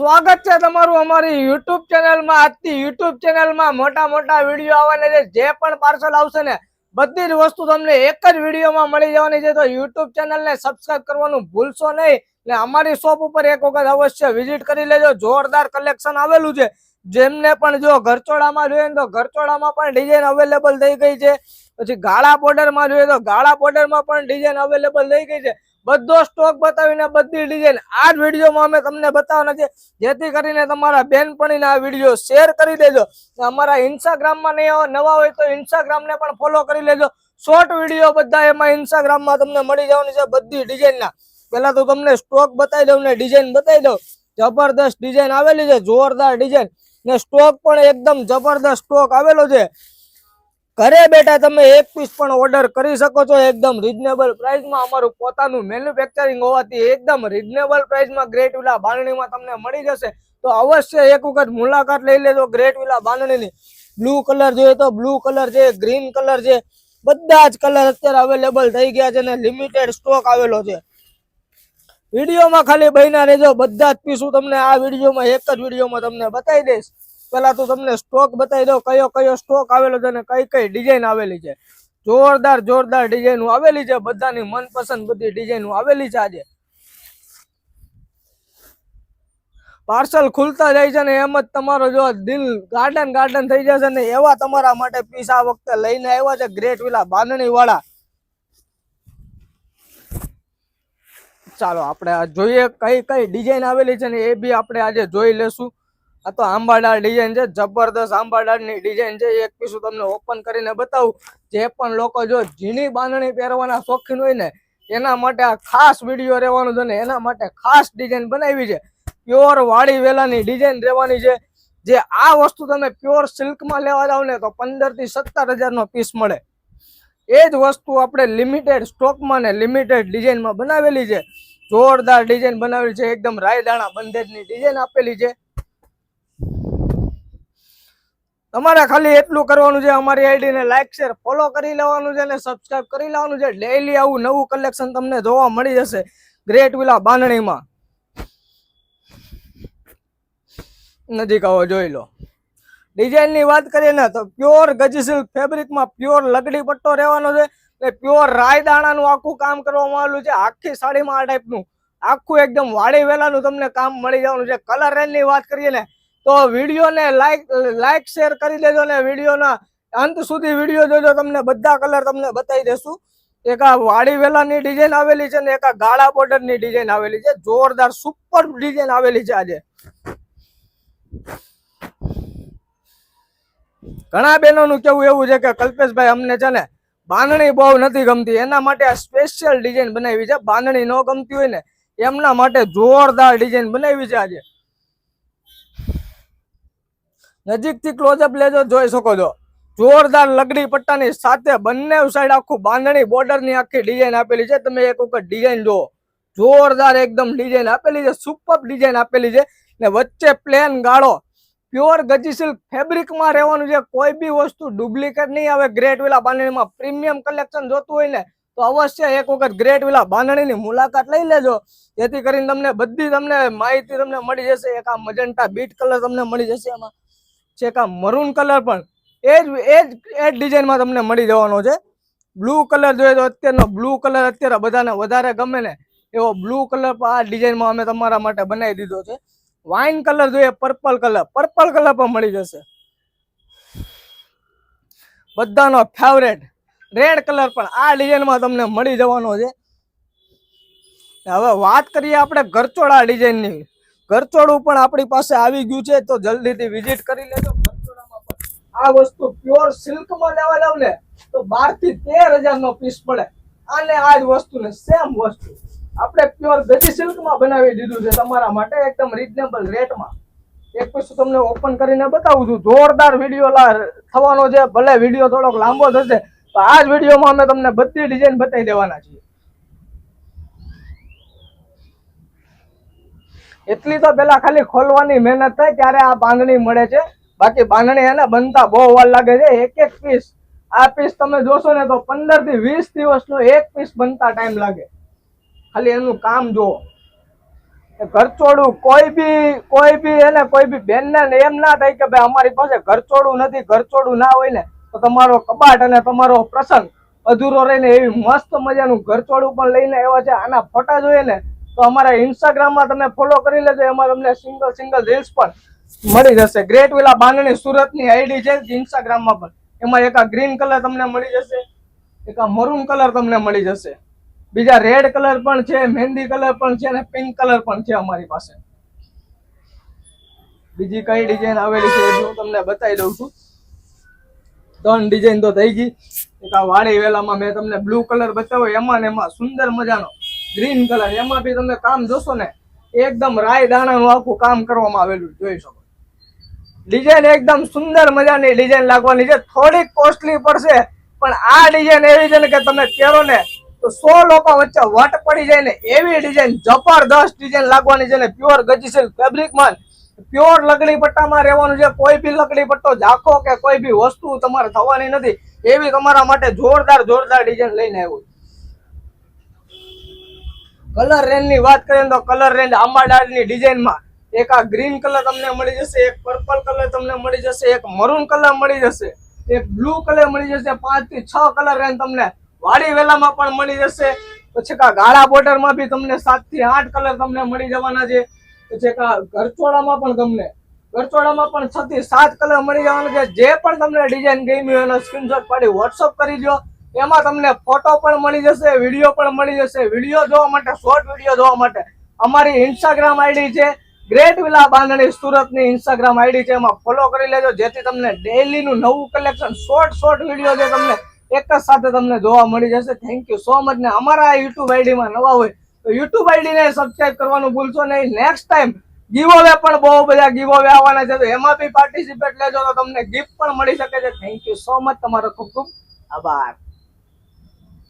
સ્વાગત છે તમારું અમારી યુટ્યુબ ચેનલમાં। આજથી યુટ્યુબ ચેનલમાં મોટા મોટા વિડીયો આવવાના છે। જે પણ પાર્સલ આવશે ને બધી જ વસ્તુ તમને એક જ વિડીયોમાં મળી જવાની છે। તો યુટ્યુબ ચેનલને સબસ્ક્રાઇબ કરવાનું ભૂલશો નહીં ને અમારી શોપ ઉપર એક વખત અવશ્ય વિઝિટ કરી લેજો। જોરદાર કલેક્શન આવેલું છે। જેમને પણ જો ઘરચોળામાં જોઈએ તો ઘરચોળામાં પણ ડિઝાઇન અવેલેબલ થઈ ગઈ છે। પછી ગાળા બોર્ડરમાં જોઈએ તો ગાળા બોર્ડરમાં પણ ડિઝાઇન અવેલેબલ થઈ ગઈ છે। બધો સ્ટોક બતાવીને બધી ડિઝાઇન આ જ વિડીયોમાં અમે તમને બતાવવાના છે, જેથી કરીને તમારા બેનપણીને આ વિડીયો શેર કરી દેજો। અમારા ઇન્સ્ટાગ્રામમાં નવા હોય તો ઇન્સ્ટાગ્રામને પણ ફોલો કરી લેજો। શોર્ટ વિડીયો બધા એમાં ઇન્સ્ટાગ્રામમાં તમને મળી જવાની છે બધી ડિઝાઇનના। પહેલા તો તમને સ્ટોક બતાવી દઉં ને ડિઝાઇન બતાવી દઉં। જબરદસ્ત ડિઝાઇન આવેલી છે, જોરદાર ડિઝાઇન ને સ્ટોક પણ એકદમ જબરદસ્ત સ્ટોક આવેલો છે। ઘરે બેઠા તમે એક પીસ પણ ઓર્ડર કરી શકો છો એકદમ રીઝનેબલ પ્રાઇસમાં। અમારું પોતાનું મેન્યુફેક્ચરિંગ હોવાથી એકદમ રીઝનેબલ પ્રાઇસમાં ગ્રેટ વિલા બાંધણીમાં તમને મળી જશે। તો અવશ્ય એક વખત મુલાકાત લઈ લેજો ગ્રેટ વિલા બાંધણીની। બ્લુ કલર જોઈએ તો બ્લુ કલર છે, ગ્રીન કલર છે, બધા જ કલર અત્યારે અવેલેબલ થઈ ગયા છે ને લિમિટેડ સ્ટોક આવેલો છે। વિડીયોમાં ખાલી બન્યા રહેજો, બધા જ પીસું તમને આ વિડીયોમાં એક જ વિડીયોમાં તમને બતાવી દઈશ। પેલા તો તમને સ્ટોક બતાવી દો કયો કયો સ્ટોક આવેલો છે ને કઈ કઈ ડિઝાઇન આવેલી છે। જોરદાર જોરદાર ડિઝાઇન આવેલી છે, બધાની મનપસંદ બધી ડિઝાઇન આવેલી છે। આજે પાર્સલ ખુલતા જાય છે ને એમ જ તમારો જો દિલ ગાર્ડન ગાર્ડન થઈ જશે ને એવા તમારા માટે પીસ આ વખતે લઈને આવ્યા છે ગ્રેટ વિલા બાંધણી વાળા। ચાલો આપણે આ જોઈએ કઈ કઈ ડિઝાઇન આવેલી છે ને એ બી આપણે આજે જોઈ લેશું। આ તો આંબાડાળ ડિઝાઇન છે, જબરદસ્ત આંબાડાળની ડિઝાઇન છે। એક પીસું તમને ઓપન કરીને બતાવું। જે પણ લોકો જો ઝીણી બાંધણી પહેરવાના શોખીન હોય ને એના માટે આ ખાસ વિડીયો રહેવાનું છે ને એના માટે ખાસ ડિઝાઇન બનાવી છે। પ્યોર વાડી વેલાની ડિઝાઇન રહેવાની છે। જે આ વસ્તુ તમે પ્યોર સિલ્કમાં લેવા જાવ ને તો 15 થી 17 હજારનો પીસ મળે। એ જ વસ્તુ આપણે લિમિટેડ સ્ટોકમાં ને લિમિટેડ ડિઝાઇનમાં બનાવેલી છે। જોરદાર ડિઝાઇન બનાવેલી છે, એકદમ રાયદાણા બંધેજની ડિઝાઇન આપેલી છે। તમારે ખાલી એટલું કરવાનું છે, અમારી આઈડી ને લાઈક શેર ફોલો કરી લેવાનું છે ને સબસ્ક્રાઇબ કરી લેવાનું છે। ડેઈલી આવું નવું કલેક્શન તમને જોવા મળી જશે ગ્રેટ વિલા બાંધણીમાં। નજીક આવો જોઈ લો। ડિઝાઇન ની વાત કરીએ ને તો પ્યોર ગજી સિલ્ક ફેબ્રિકમાં પ્યોર લગડી પટ્ટો રહેવાનો છે ને પ્યોર રાયદાણાનું આખું કામ કરવામાં આવેલું છે। આખી સાડીમાં આ ટાઈપનું આખું એકદમ વાડી વેલાનું તમને કામ મળી જવાનું છે। કલર રેન્જ ની વાત કરીએ ને તો વિડીયોને લાઈક શેર કરી દેજો ને વિડીયોના અંત સુધી વિડીયો જોજો, તમને બધા કલર તમને બતાવી દેશું। એક આ વાડી વેલાની ડિઝાઇન આવેલી છે ને એક આ ગાળા બોર્ડરની ડિઝાઇન આવેલી છે। જોરદાર સુપર ડિઝાઇન આવેલી છે આજે। ઘણા બહેનોનું કેવું એવું છે કે કલ્પેશભાઈ અમને છે ને બાંધણી બહુ નથી ગમતી, એના માટે આ સ્પેશિયલ ડિઝાઇન બનાવી છે। બાંધણી ન ગમતી હોય ને એમના માટે જોરદાર ડિઝાઇન બનાવી છે આજે। નજીકથી ક્લોઝઅપ લેજો, જોઈ શકો છો। જોરદાર લગડી પટ્ટાની સાથે બંને સાઈડ આખું બાંધણી બોર્ડરની આખી ડિઝાઇન આપેલી છે। તમે એક વખત ડિઝાઇન જુઓ, જોરદાર એકદમ ડિઝાઇન આપેલી છે, સુપર ડિઝાઇન આપેલી છે ને વચ્ચે પ્લેન ગાળો પ્યોર ગજી સિલ્ક ફેબ્રિકમાં રહેવાનું છે। કોઈ બી વસ્તુ ડુપ્લિકેટ નહીં આવે ગ્રેટ વિલા બાંધણીમાં। પ્રીમિયમ કલેક્શન જોતું હોય ને તો અવશ્ય એક વખત ગ્રેટ વિલા બાંધણીની મુલાકાત લઈ લેજો, જેથી કરીને તમને બધી તમને માહિતી તમને મળી જશે। એક આ મજન્ટા બીટ કલર તમને મળી જશે, એમાં છે એક આ મરૂન કલર પણ એ જ ડિઝાઇનમાં તમને મળી જવાનો છે। બ્લુ કલર જોઈએ તો અત્યારનો બ્લુ કલર અત્યારે બધાને વધારે ગમે ને એવો બ્લુ કલર આ ડિઝાઇનમાં અમે તમારા માટે બનાવી દીધો છે। વાઇન કલર જોઈએ પર્પલ કલર પણ મળી જશે। બધાનો ફેવરેટ રેડ કલર પણ આ ડિઝાઇનમાં તમને મળી જવાનો છે। હવે વાત કરીએ આપણે ગરચોળા ડિઝાઇનની। ગરચોળું પણ આપણી પાસે આવી ગયું છે, તો જલ્દીથી વિઝિટ કરી લેજો। ગરચોળામાં પણ આ વસ્તુ પ્યોર સિલ્કમાં લેવા જાવ ને તો 12 થી 13 હજારનો પીસ પડે। આને આ જ વસ્તુને સેમ વસ્તુ આપણે પ્યોર ગજી સિલ્કમાં બનાવી દીધું છે તમારા માટે એકદમ રીઝનેબલ રેટમાં। એક પીસ તમને ઓપન કરીને બતાવું છું। જોરદાર વિડીયો થવાનો છે, ભલે વિડીયો થોડોક લાંબો થશે તો આ જ વિડીયોમાં અમે તમને બધી ડિઝાઇન બતાવી દેવાના છીએ। એટલી તો પેલા ખાલી ખોલવાની મહેનત થાય ત્યારે આ બાંધણી મળે છે, બાકી બાંધણી એને બનતા બહુ વાર લાગે છે। એક એક પીસ આ પીસ તમે જોશો ને તો 15 થી 20 દિવસનો એક પીસ બનતા ટાઈમ લાગે। ખાલી એનું કામ જુઓ। ઘરચોડું કોઈ બી એને કોઈ બી બેન ને એમ ના થાય કે ભાઈ અમારી પાસે ઘરચોડું નથી, ઘરચોડું ના હોય ને તો તમારો કબાટ અને તમારો પ્રસંગ અધૂરો રહીને એવી મસ્ત મજાનું ઘરચોડું પણ લઈને આવ્યા છે. આના ફોટા જોઈએ ને તો અમારા ઇન્સ્ટાગ્રામમાં તમે ફોલો કરી લેજો, એમાં તમને સિંગલ રીલ્સ પણ મળી જશે. ગ્રેટ વિલા બાંધણી સુરતની આઈડી છે ઇન્સ્ટાગ્રામમાં પણ. એમાં એક આ ગ્રીન કલર તમને મળી જશે, એક આ મરૂન કલર તમને મળી જશે, બીજા રેડ કલર પણ છે, મહેંદી કલર પણ છે અને પિંક કલર પણ છે અમારી પાસે. બીજી કઈ ડિઝાઇન આવેલી છે એ હું તમને બતાવી દઉં છું. 3 ડિઝાઇન તો થઈ ગઈ. એક આ વાડી વેલામાં મેં તમને બ્લુ કલર બતાવ્યો, એમાં ને એમાં સુંદર મજાનો ગ્રીન કલર, એમાં બી તમે કામ જોશો ને એકદમ રાય દાણાનું આખું કામ કરવામાં આવેલું જોઈ શકો. ડિઝાઇન એકદમ સુંદર મજાની ડિઝાઇન લાગવાની છે. થોડીક કોસ્ટલી પડશે પણ આ ડિઝાઇન એવી છે ને કે તમે પહેરો ને તો 100 લોકો વચ્ચે વટ પડી જાય ને એવી ડિઝાઇન, જબરદસ્ત ડિઝાઇન લાગવાની છે ને પ્યોર ગજી સિલ્ક ફેબ્રિકમાં, પ્યોર લકડી પટ્ટામાં રહેવાનું છે. કોઈ બી લકડી પટ્ટો ઝાખો કે કોઈ બી વસ્તુ તમારે થવાની નથી એવી તમારા માટે જોરદાર ડિઝાઇન લઈને આવ્યું. કલર રેન્જ ની વાત કરીએ તો કલર રેન્જ આંબાડાળની ડિઝાઇનમાં એક આ ગ્રીન કલર તમને મળી જશે, એક પર્પલ કલર તમને મળી જશે, એક મરૂન કલર મળી જશે, એક બ્લુ કલર મળી જશે. 5 થી 6 કલર રેન્જ તમને વાડી વેલામાં પણ મળી જશે. પછી ગાળા બોર્ડરમાં બી તમને 7 થી 8 કલર તમને મળી જવાના છે. પછી ઘરચોળામાં પણ તમને 6 થી 7 કલર મળી જવાના છે. જે પણ તમને ડિઝાઇન ગમી હોય એનો સ્ક્રીનશોટ પાડી વોટ્સઅપ કરી દો. એમાં તમને ફોટો પણ મળી જશે, વિડીયો પણ મળી જશે. વિડીયો જોવા માટે, શોર્ટ વિડીયો જોવા માટે અમારી ઇન્સ્ટાગ્રામ આઈડી છે ગ્રેટ વિલા બાંધણી સુરતની ઇન્સ્ટાગ્રામ આઈડી છે, એમાં ફોલો કરી લેજો જેથી તમને ડેઈલી નું નવું કલેક્શન શોર્ટ વિડીયો છે તમને એક જ સાથે તમને જોવા મળી જશે. Thank you so much. ને અમારા યુટ્યુબ આઈડીમાં નવા હોય તો યુટ્યુબ આઈડીને સબસ્ક્રાઇબ કરવાનું ભૂલશો નહીં. નેક્સ્ટ ટાઈમ ગીવ અવે પણ બહુ બધા ગીવ અવે આવવાના છે, તો એમાં બી પાર્ટિસિપેટ લેજો તો તમને ગિફ્ટ પણ મળી શકે છે. Thank you so much. તમારો ખૂબ ખૂબ આભાર.